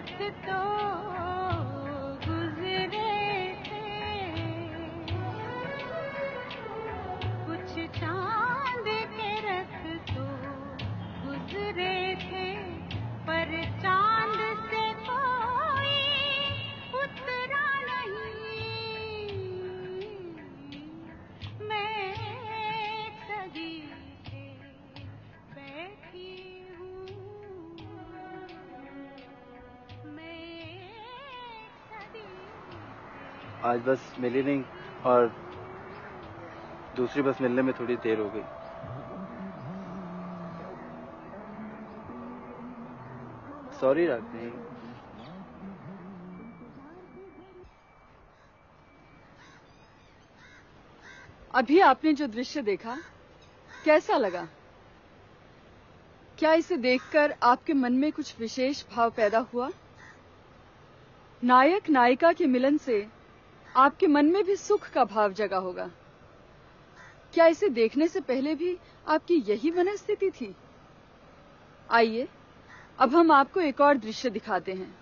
तो गुजरे थे, कुछ चांद के रथ तो गुजरे थे, पर चांद से कोई उतरा नहीं। मैं सदी से बैठी हूँ, मैं सदी से। आज बस मिली नहीं और दूसरी बस मिलने में थोड़ी देर हो गई। सॉरी रागिनी। अभी आपने जो दृश्य देखा कैसा लगा? क्या इसे देखकर आपके मन में कुछ विशेष भाव पैदा हुआ? नायक नायिका के मिलन से आपके मन में भी सुख का भाव जगा होगा। क्या इसे देखने से पहले भी आपकी यही मनस्थिति थी? आइए अब हम आपको एक और दृश्य दिखाते हैं।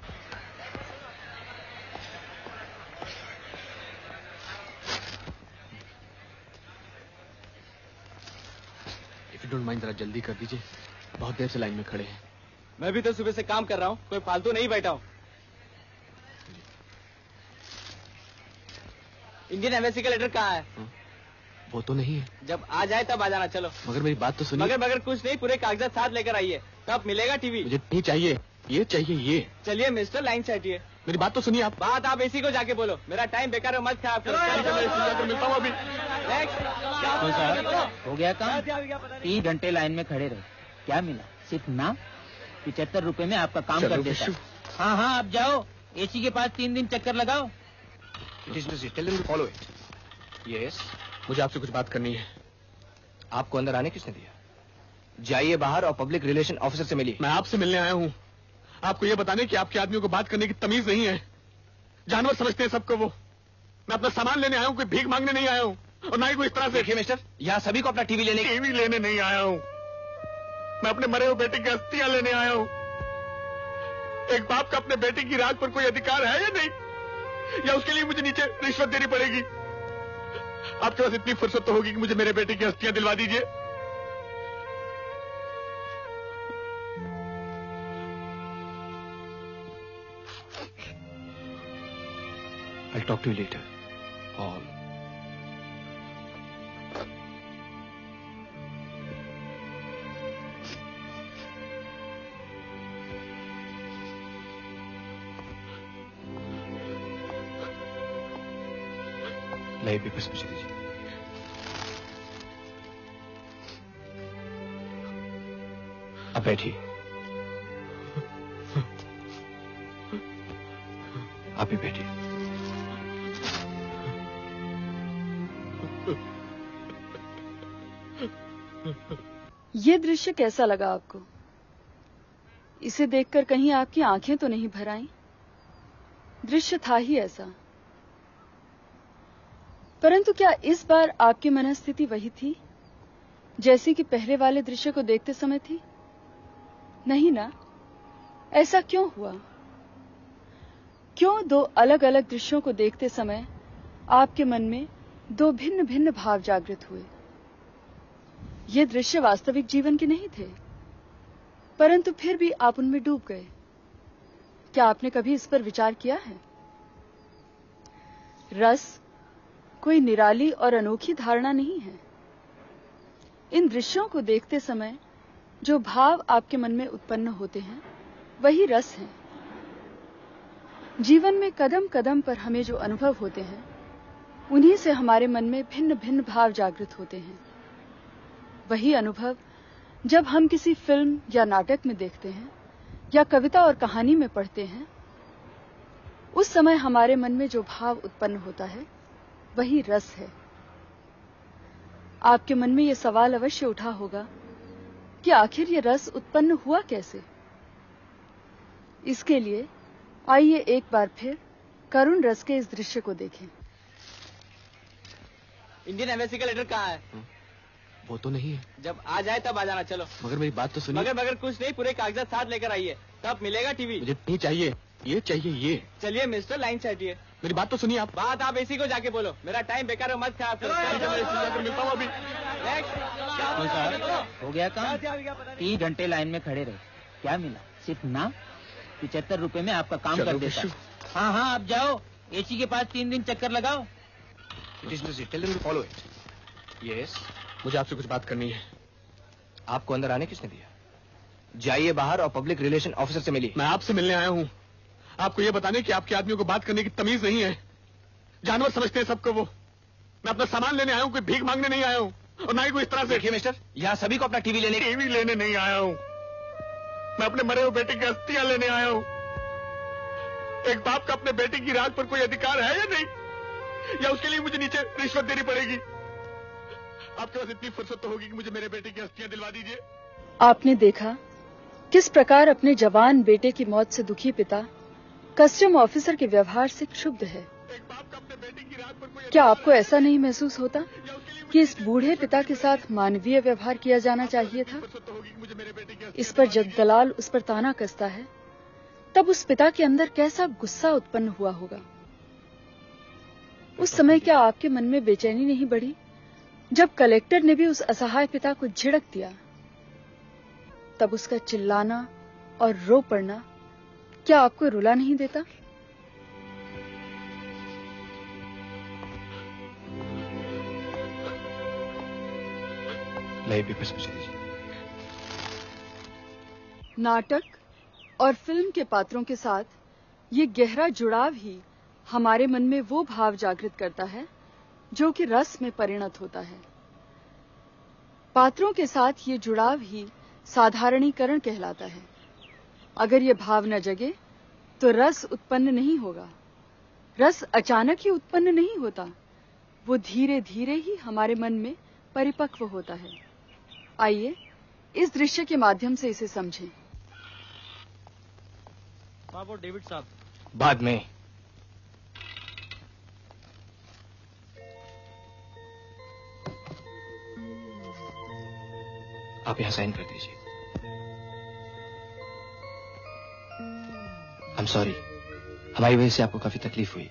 If you don't mind, जरा जल्दी कर दीजिए, बहुत देर से लाइन में खड़े हैं। मैं भी तो सुबह से काम कर रहा हूँ, कोई फालतू नहीं बैठा हूँ। इंडियन एम्बेसी का लेटर कहाँ है? वो तो नहीं है। जब आ जाए तब आ जाना। चलो। मगर मेरी बात तो सुनिए। मगर कुछ नहीं, पूरे कागजात साथ लेकर आइए, तब मिलेगा टीवी। मुझे नहीं चाहिए, ये चाहिए ये। चलिए मिस्टर, लाइन से हटिए। मेरी बात तो सुनिए आप। बात आप एसी को जाके बोलो, मेरा टाइम बेकार है, मत खराब करो। मिलता हूँ अभी। हो गया काम? 3 घंटे लाइन में खड़े रहे, क्या मिला? सिर्फ नाम। 75 रुपए में आपका काम कर देता। हाँ हाँ, आप जाओ, एसी के पास 3 दिन चक्कर लगाओ। यस, मुझे आपसे कुछ बात करनी है। आपको अंदर आने किसने दिया? जाइए बाहर और पब्लिक रिलेशन ऑफिसर से मिलिए। मैं आपसे मिलने आया हूँ, आपको ये बताने कि आपके आदमियों को बात करने की तमीज नहीं है। जानवर समझते हैं सबको वो। मैं अपना सामान लेने आया हूँ, कोई भीख मांगने नहीं आया हूँ, और ना ही कोई इस तरह से। देखिए मिस्टर, यहाँ सभी को अपना टीवी लेने नहीं आया हूँ। मैं अपने मरे हुए बेटे की अस्थियां लेने आया हूँ। एक बाप का अपने बेटे की राज पर कोई अधिकार है या नहीं, या उसके लिए मुझे नीचे रिश्वत देनी पड़ेगी? आपके पास इतनी फुर्सत तो होगी कि मुझे मेरे बेटे की अस्थियां दिलवा दीजिए। I'll talk to you later. All. लाइए पेपर्स मुझे दीजिए। अब बैठिए। आप भी बैठिए। ये दृश्य कैसा लगा आपको? इसे देखकर कहीं आपकी आंखें तो नहीं भर आईं? दृश्य था ही ऐसा। परंतु क्या इस बार आपकी मनस्थिति वही थी जैसी कि पहले वाले दृश्य को देखते समय थी? नहीं ना? ऐसा क्यों हुआ? क्यों 2 अलग अलग दृश्यों को देखते समय आपके मन में 2 भिन्न भिन्न भाव जागृत हुए? ये दृश्य वास्तविक जीवन के नहीं थे, परंतु फिर भी आप उनमें डूब गए। क्या आपने कभी इस पर विचार किया है? रस कोई निराली और अनोखी धारणा नहीं है। इन दृश्यों को देखते समय जो भाव आपके मन में उत्पन्न होते हैं वही रस है। जीवन में कदम कदम पर हमें जो अनुभव होते हैं उन्हीं से हमारे मन में भिन्न भिन्न भाव जागृत होते हैं। वही अनुभव जब हम किसी फिल्म या नाटक में देखते हैं या कविता और कहानी में पढ़ते हैं, उस समय हमारे मन में जो भाव उत्पन्न होता है वही रस है। आपके मन में यह सवाल अवश्य उठा होगा कि आखिर ये रस उत्पन्न हुआ कैसे? इसके लिए आइए एक बार फिर करुण रस के इस दृश्य को देखें। इंडियन एम्बेसी का लेटर कहाँ है? वो तो नहीं है। जब आ जाए तब आ जाना। चलो। मगर मेरी बात तो सुनिए। मगर कुछ नहीं, पूरे कागजात साथ लेकर आइए, तब मिलेगा टीवी। मुझे नहीं चाहिए, ये चाहिए ये। चलिए मिस्टर, लाइन से हटिए। मेरी बात तो सुनिए आप। बात आप इसी को जाके बोलो, मेरा टाइम बेकार है, मत खराब करो। जाकर मिलता हूँ अभी। हो गया काम? 3 घंटे लाइन में खड़े रहे, क्या मिला? सिर्फ नाम। 75 रुपए में आपका काम कर देता। हाँ हाँ, आप जाओ, एसी के पास 3 दिन चक्कर लगाओ। Follow it. यस, मुझे आपसे कुछ बात करनी है। आपको अंदर आने किसने दिया? जाइए बाहर और पब्लिक रिलेशन ऑफिसर से मिलिए। मैं आपसे मिलने आया हूँ, आपको ये बताने कि आपके आदमियों को बात करने की तमीज नहीं है। जानवर समझते हैं सबको वो। मैं अपना सामान लेने आया हूँ, कोई भीख मांगने नहीं आया हूँ, और ना ही कोई इस तरह से। देखिए मिस्टर, यहाँ सभी को अपना टीवी लेने नहीं आया हूँ। मैं अपने मरे हुए बेटे की अस्थियां लेने आया हूँ। एक बाप का अपने बेटे की राज पर कोई अधिकार है या नहीं, या उसके लिए मुझे नीचे रिश्वत देनी पड़ेगी? आपके पास इतनी फुर्सत तो होगी कि मुझे मेरे बेटे की अस्थियां दिलवा दीजिए। आपने देखा किस प्रकार अपने जवान बेटे की मौत से दुखी पिता कस्टम ऑफिसर के व्यवहार से क्षुब्ध है। एक बाप का अपने बेटे की राज पर कोई क्या आपको ऐसा नहीं महसूस होता कि इस बूढ़े पिता के साथ मानवीय व्यवहार किया जाना चाहिए था? फुर्सत तो होगी कि मुझे मेरे बेटे की इस पर जब दलाल उस पर ताना कसता है, तब उस पिता के अंदर कैसा गुस्सा उत्पन्न हुआ होगा। उस समय क्या आपके मन में बेचैनी नहीं बढ़ी जब कलेक्टर ने भी उस असहाय पिता को झिड़क दिया? तब उसका चिल्लाना और रो पड़ना क्या आपको रुला नहीं देता? लाइव पेपर्स मुझे दीजिए। नाटक और फिल्म के पात्रों के साथ ये गहरा जुड़ाव ही हमारे मन में वो भाव जागृत करता है जो कि रस में परिणत होता है। पात्रों के साथ ये जुड़ाव ही साधारणीकरण कहलाता है। अगर ये भाव न जगे तो रस उत्पन्न नहीं होगा। रस अचानक ही उत्पन्न नहीं होता, वो धीरे धीरे ही हमारे मन में परिपक्व होता है। आइए इस दृश्य के माध्यम से इसे समझें। बाबू डेविड साहब। बाद में। आप यहाँ साइन कर दीजिए। I'm sorry, हमारी वजह से आपको काफी तकलीफ हुई।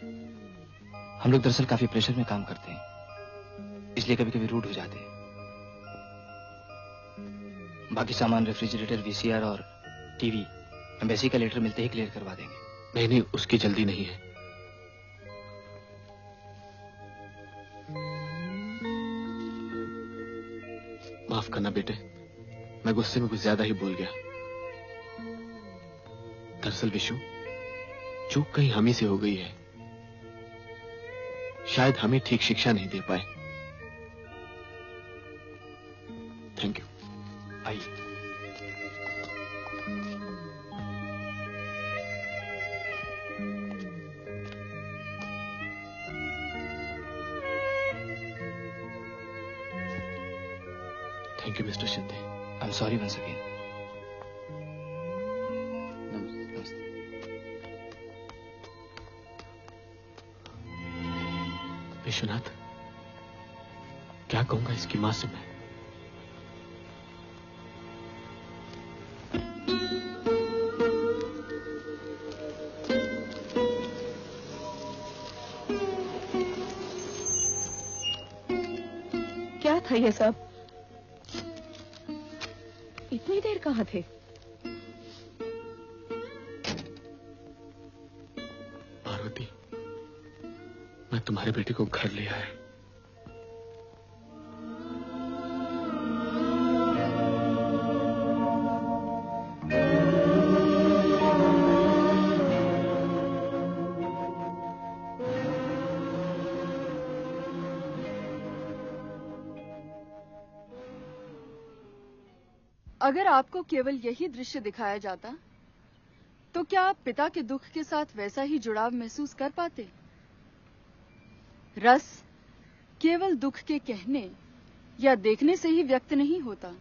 हम लोग दरअसल काफी प्रेशर में काम करते हैं, इसलिए कभी कभी रूड हो जाते हैं। बाकी सामान रेफ्रिजरेटर, वीसीआर और टीवी एम्बेसी का लेटर मिलते ही क्लियर करवा देंगे। नहीं, उसकी जल्दी नहीं है। माफ करना बेटे, मैं गुस्से में कुछ ज्यादा ही बोल गया। दरअसल विशु, चूक कहीं हम ही से हो गई है। शायद हमें ठीक शिक्षा नहीं दे पाए। Thank you. आइए। Thank you mister Shinde. I am sorry once again. नमस्ते। विश्वनाथ, क्या कहूंगा इसकी मां से मैं? क्या था ये सब? इतनी देर कहाँ थे? पार्वती, मैं तुम्हारे बेटे को घर ले आया। अगर आपको केवल यही दृश्य दिखाया जाता तो क्या आप पिता के दुख के साथ वैसा ही जुड़ाव महसूस कर पाते? रस केवल दुख के कहने या देखने से ही व्यक्त नहीं होता,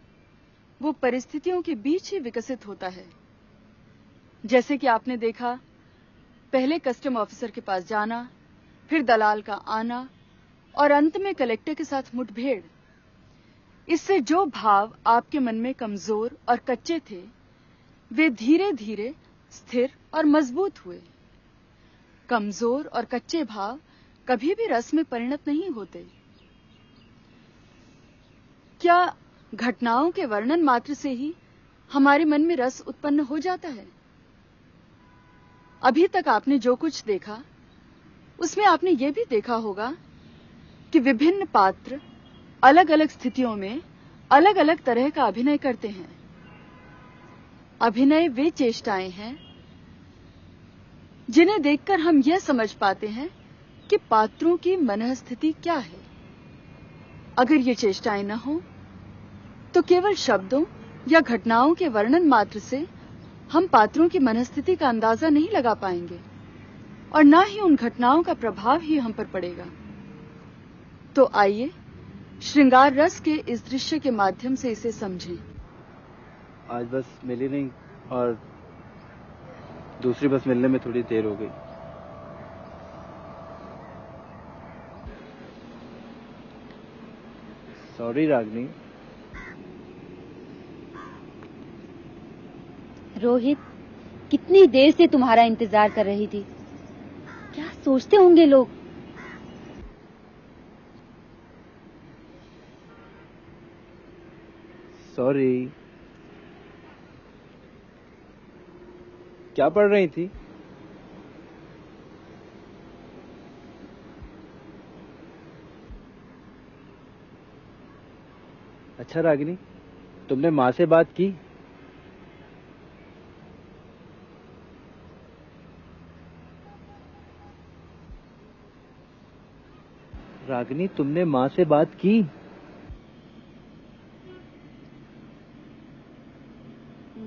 वो परिस्थितियों के बीच ही विकसित होता है। जैसे कि आपने देखा, पहले कस्टम ऑफिसर के पास जाना, फिर दलाल का आना और अंत में कलेक्टर के साथ मुठभेड़। इससे जो भाव आपके मन में कमजोर और कच्चे थे, वे धीरे धीरे स्थिर और मजबूत हुए। कमजोर और कच्चे भाव कभी भी रस में परिणत नहीं होते। क्या घटनाओं के वर्णन मात्र से ही हमारे मन में रस उत्पन्न हो जाता है? अभी तक आपने जो कुछ देखा उसमें आपने ये भी देखा होगा कि विभिन्न पात्र अलग अलग स्थितियों में अलग अलग तरह का अभिनय करते हैं। अभिनय वे चेष्टाएं हैं जिन्हें देखकर हम यह समझ पाते हैं कि पात्रों की मनःस्थिति क्या है। अगर ये चेष्टाएं न हो तो केवल शब्दों या घटनाओं के वर्णन मात्र से हम पात्रों की मनःस्थिति का अंदाजा नहीं लगा पाएंगे और न ही उन घटनाओं का प्रभाव ही हम पर पड़ेगा। तो आइए श्रृंगार रस के इस दृश्य के माध्यम से इसे समझें। आज बस मिली नहीं और दूसरी बस मिलने में थोड़ी देर हो गई। सॉरी रागनी। रोहित, कितनी देर से तुम्हारा इंतजार कर रही थी। क्या सोचते होंगे लोग? सॉरी। क्या पढ़ रही थी? अच्छा रागिनी, तुमने माँ से बात की? रागिनी, तुमने माँ से बात की?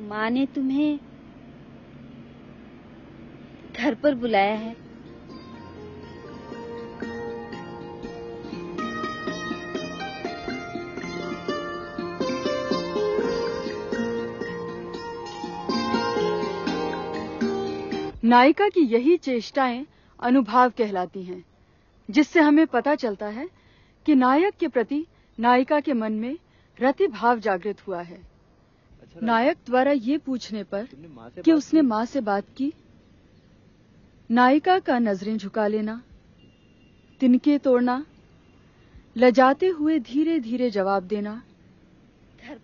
माँ ने तुम्हें घर पर बुलाया है। नायिका की यही चेष्टाएं अनुभाव कहलाती हैं, जिससे हमें पता चलता है कि नायक के प्रति नायिका के मन में रतिभाव जागृत हुआ है। नायक द्वारा ये पूछने पर कि उसने माँ से बात की, नायिका का नजरें झुका लेना, तिनके तोड़ना, लजाते हुए धीरे धीरे जवाब देना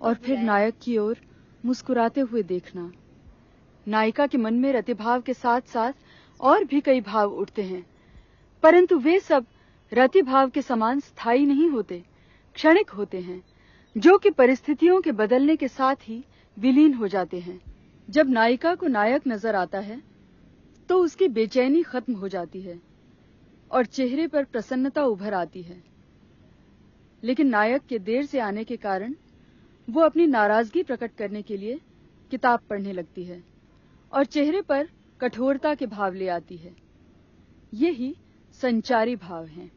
और फिर नायक की ओर मुस्कुराते हुए देखना। नायिका के मन में रतिभाव के साथ साथ और भी कई भाव उठते हैं, परंतु वे सब रतिभाव के समान स्थायी नहीं होते, क्षणिक होते हैं, जो कि परिस्थितियों के बदलने के साथ ही विलीन हो जाते हैं। जब नायिका को नायक नजर आता है तो उसकी बेचैनी खत्म हो जाती है और चेहरे पर प्रसन्नता उभर आती है। लेकिन नायक के देर से आने के कारण वो अपनी नाराजगी प्रकट करने के लिए किताब पढ़ने लगती है और चेहरे पर कठोरता के भाव ले आती है। यही संचारी भाव हैं।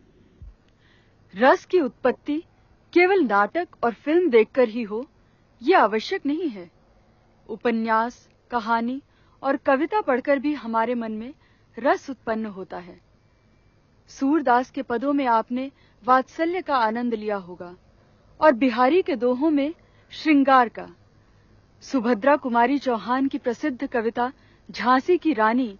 रस की उत्पत्ति केवल नाटक और फिल्म देखकर ही हो, यह आवश्यक नहीं है। उपन्यास, कहानी और कविता पढ़कर भी हमारे मन में रस उत्पन्न होता है। सूरदास के पदों में आपने वात्सल्य का आनंद लिया होगा और बिहारी के दोहों में श्रृंगार का। सुभद्रा कुमारी चौहान की प्रसिद्ध कविता झांसी की रानी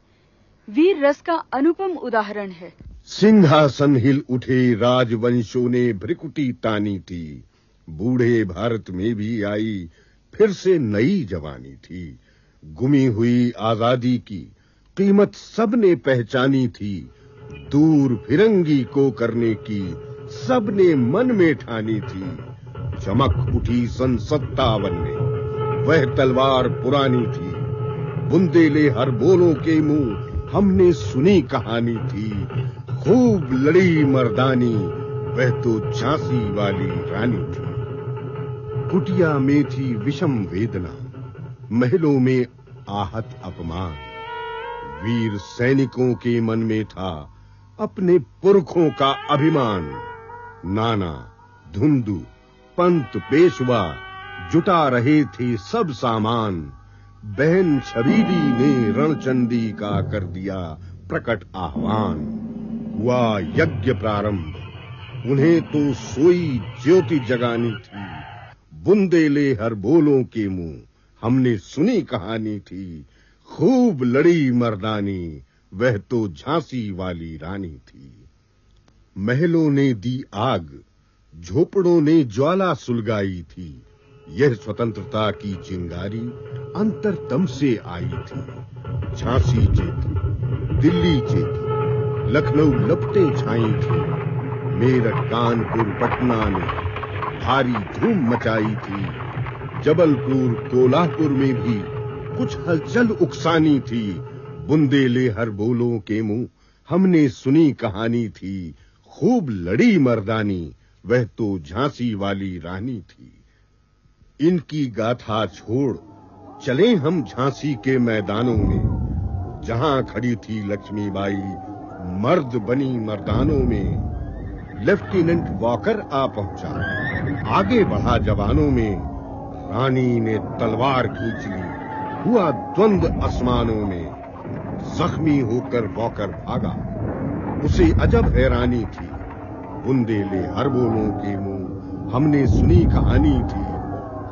वीर रस का अनुपम उदाहरण है। सिंहासन हिल उठे, राजवंशों ने भ्रिकुटी तानी थी, बूढ़े भारत में भी आई फिर से नई जवानी थी। गुमी हुई आजादी की कीमत सबने पहचानी थी, दूर फिरंगी को करने की सबने मन में ठानी थी। चमक उठी सन 57 में, वह तलवार पुरानी थी, बुंदेले हर बोलों के मुंह हमने सुनी कहानी थी। खूब लड़ी मर्दानी, वह तो झांसी वाली रानी थी। कुटिया में थी विषम वेदना, महलों में आहत अपमान। वीर सैनिकों के मन में था अपने पुरखों का अभिमान। नाना, धुंधु, पंत, पेशवा जुटा रहे थे सब सामान। बहन छबीली ने रणचंडी का कर दिया प्रकट आह्वान। हुआ यज्ञ प्रारंभ, उन्हें तो सोई ज्योति जगानी थी। बुंदेले हर बोलों के मुंह हमने सुनी कहानी थी। खूब लड़ी मर्दानी, वह तो झांसी वाली रानी थी। महलों ने दी आग, झोपड़ों ने ज्वाला सुलगाई थी। यह स्वतंत्रता की चिंगारी अंतरतम से आई थी। झांसी चेती, दिल्ली चेती, लखनऊ लपटें छाई थी। मेरठ, कानपुर, पटना ने भारी धूम मचाई थी। जबलपुर, कोल्हापुर में भी कुछ हलचल उकसानी थी। बुंदेले हर बोलों के मुंह हमने सुनी कहानी थी। खूब लड़ी मर्दानी, वह तो झांसी वाली रानी थी। इनकी गाथा छोड़ चले हम झांसी के मैदानों में, जहां खड़ी थी लक्ष्मीबाई मर्द बनी मर्दानों में। लेफ्टिनेंट वॉकर आ पहुंचा, आगे बढ़ा जवानों में। रानी ने तलवार खींच ली, हुआ द्वंद आसमानों में। जख्मी होकर वॉकर भागा, उसे अजब हैरानी थी। बुंदेले हर बोलों के मुंह हमने सुनी कहानी थी।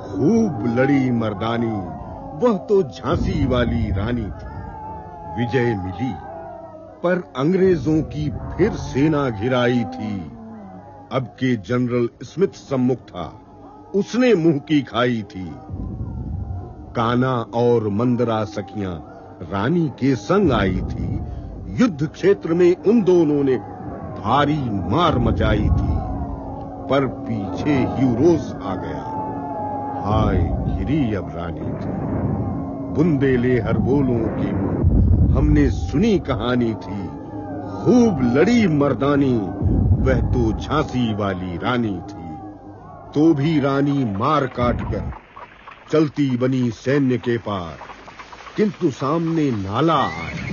खूब लड़ी मर्दानी, वह तो झांसी वाली रानी थी। विजय मिली, पर अंग्रेजों की फिर सेना घिराई थी। अब के जनरल स्मिथ सम्मुख था, उसने मुंह की खाई थी। काना और मंदरा सखियां रानी के संग आई थी। युद्ध क्षेत्र में उन दोनों ने भारी मार मचाई थी, पर पीछे हीरोज आ गया। हाय घिरी अब रानी थी। बुंदेले हर बोलों के मुंह हमने सुनी कहानी थी। खूब लड़ी मर्दानी, वह तो झांसी वाली रानी थी। तो भी रानी मार काट कर चलती बनी सैन्य के पार, किंतु सामने नाला आया।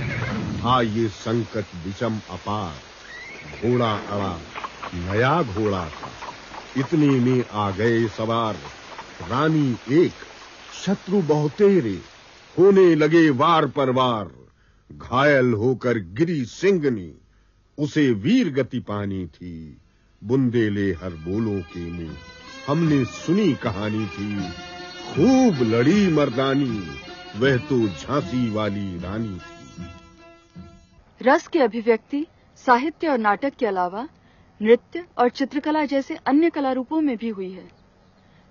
था ये संकट विषम अपार। घोड़ा अड़ा, नया घोड़ा था, इतने में आ गए सवार। रानी एक, शत्रु बहुतेरे, होने लगे वार पर वार। घायल होकर गिरी सिंगनी, उसे वीर गति पानी थी। बुंदेले हर बोलों के मुंह हमने सुनी कहानी थी। खूब लड़ी मर्दानी, वह तो झांसी वाली रानी थी। रस की अभिव्यक्ति साहित्य और नाटक के अलावा नृत्य और चित्रकला जैसे अन्य कला रूपों में भी हुई है।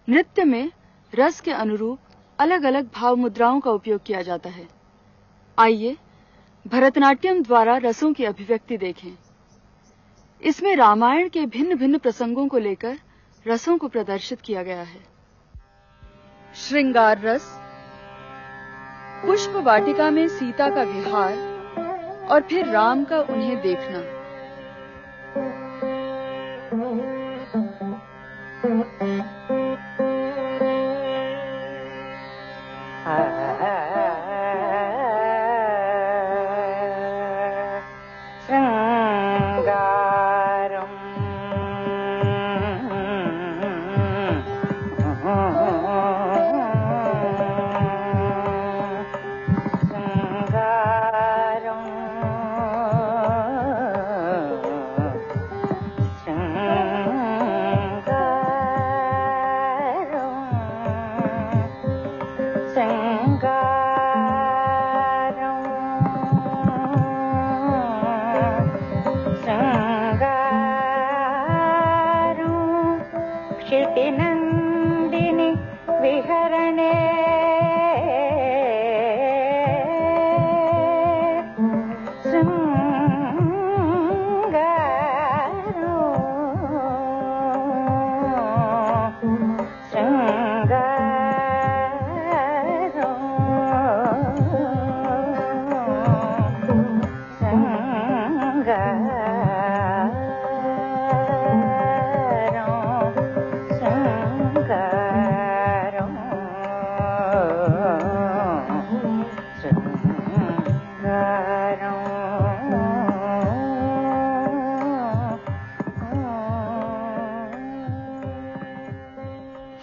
नृत्य में रस के अनुरूप अलग अलग भाव मुद्राओं का उपयोग किया जाता है। आइए भरतनाट्यम द्वारा रसों की अभिव्यक्ति देखें। इसमें रामायण के भिन्न भिन्न प्रसंगों को लेकर रसों को प्रदर्शित किया गया है। श्रृंगार रस, पुष्प वाटिका में सीता का विहार और फिर राम का उन्हें देखना।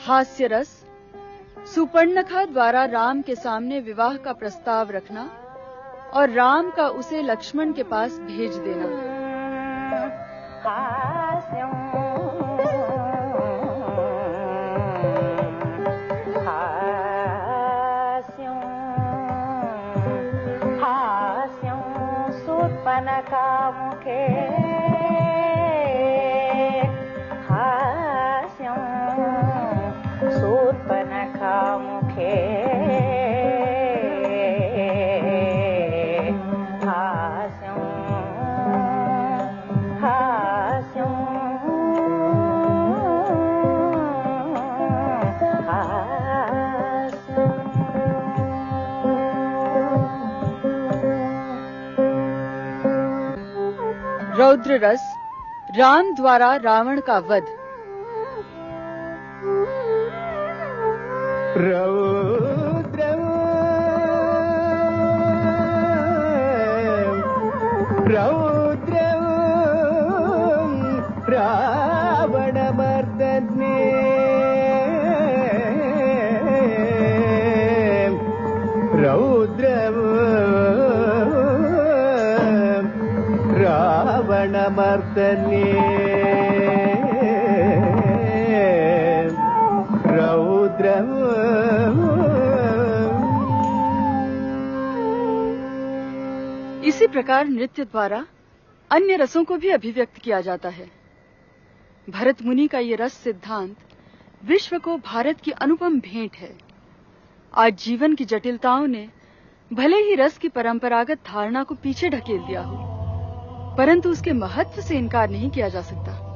हास्य रस, सुपर्णखा द्वारा राम के सामने विवाह का प्रस्ताव रखना और राम का उसे लक्ष्मण के पास भेज देना। पनकामुखे हास्यं शूर्पणखामुखे हास्यं हास्यं रौद्र रस, राम द्वारा रावण का वध। रौद्र रौद्र रावण मर्दने रौद्र रावण मर्दने रौद्र। इसी प्रकार नृत्य द्वारा अन्य रसों को भी अभिव्यक्त किया जाता है। भरत मुनि का ये रस सिद्धांत विश्व को भारत की अनुपम भेंट है। आज जीवन की जटिलताओं ने भले ही रस की परंपरागत धारणा को पीछे ढकेल दिया हो, परंतु उसके महत्व से इनकार नहीं किया जा सकता।